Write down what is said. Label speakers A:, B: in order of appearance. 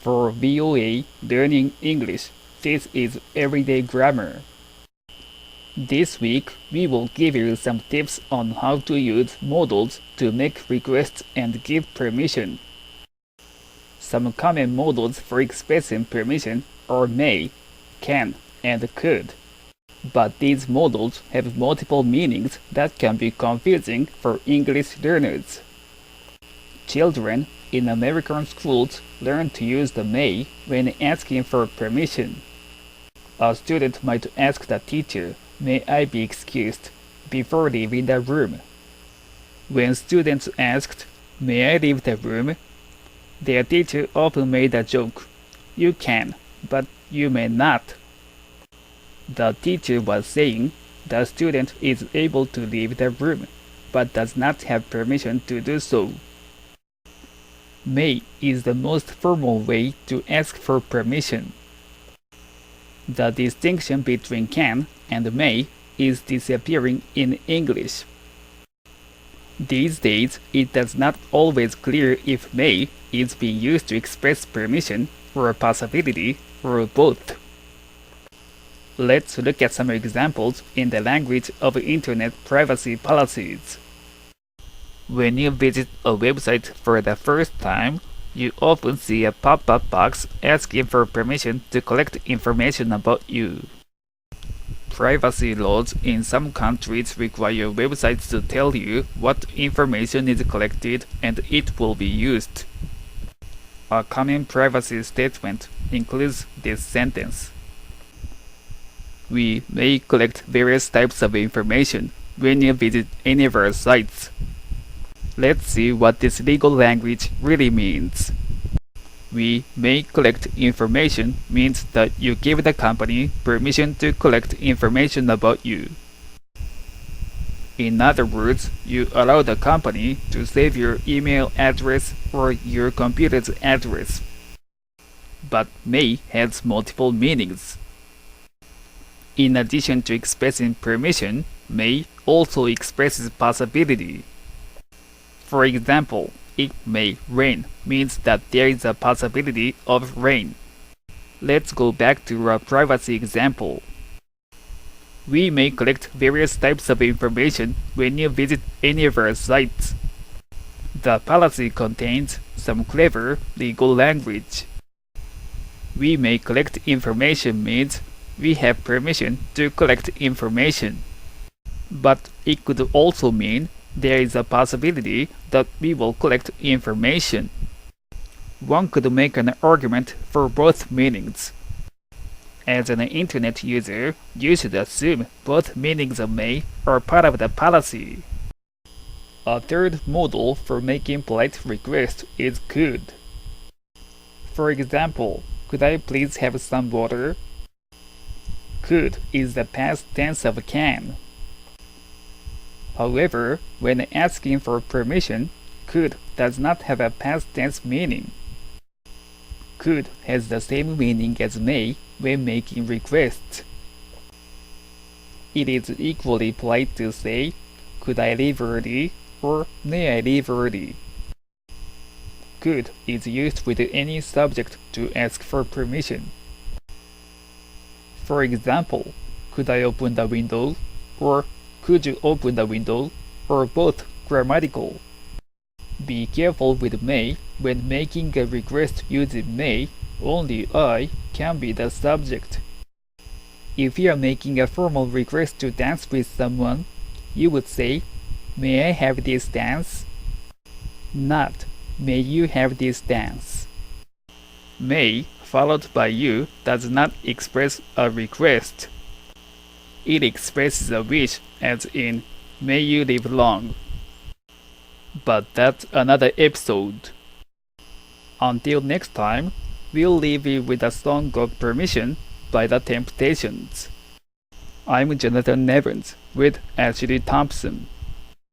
A: For VOA Learning English, this is Everyday Grammar. This week, we will give you some tips on how to use modals to make requests and give permission. Some common modals for expressing permission are may, can, and could. But these modals have multiple meanings that can be confusing for English learners. Children in American schools learn to use the may when asking for permission. A student might ask the teacher, "May I be excused?" before leaving the room. When students asked, "May I leave the room?" their teacher often made a joke, "You can, but you may not." The teacher was saying the student is able to leave the room, but does not have permission to do so. May is the most formal way to ask for permission. The distinction between can and may is disappearing in English. These days, it is not always clear if may is being used to express permission or a possibility or both. Let's look at some examples in the language of Internet privacy policies. When you visit a website for the first time, you often see a pop-up box asking for permission to collect information about you. Privacy laws in some countries require websites to tell you what information is collected and it will be used. A common privacy statement includes this sentence: "We may collect various types of information when you visit any of our sites." Let's see what this legal language really means. "We may collect information" means that you give the company permission to collect information about you. In other words, you allow the company to save your email address or your computer's address. But may has multiple meanings. In addition to expressing permission, may also expresses possibility. For example, "It may rain" means that there is a possibility of rain. Let's go back to our privacy example. "We may collect various types of information when you visit any of our sites." The policy contains some clever legal language. "We may collect information" means we have permission to collect information. But it could also mean there is a possibility that we will collect information. One could make an argument for both meanings. As an Internet user, you should assume both meanings of may are part of the policy. A third modal for making polite requests is could. For example, "Could I please have some water?" Could is the past tense of can. However, when asking for permission, could does not have a past tense meaning. Could has the same meaning as may when making requests. It is equally polite to say, "Could I leave early?" or "May I leave early?" Could is used with any subject to ask for permission. For example, "Could I open the window?" or "Could you open the window?" or both grammatical. Be careful with may when making a request using may. Only I can be the subject. If you are making a formal request to dance with someone, you would say, "May I have this dance?" Not, "May you have this dance?" May followed by you does not express a request. It expresses a wish, as in, "May you live long." But that's another episode. Until next time, we'll leave you with a song of permission by The Temptations. I'm Jonathan Evans with Ashley Thompson.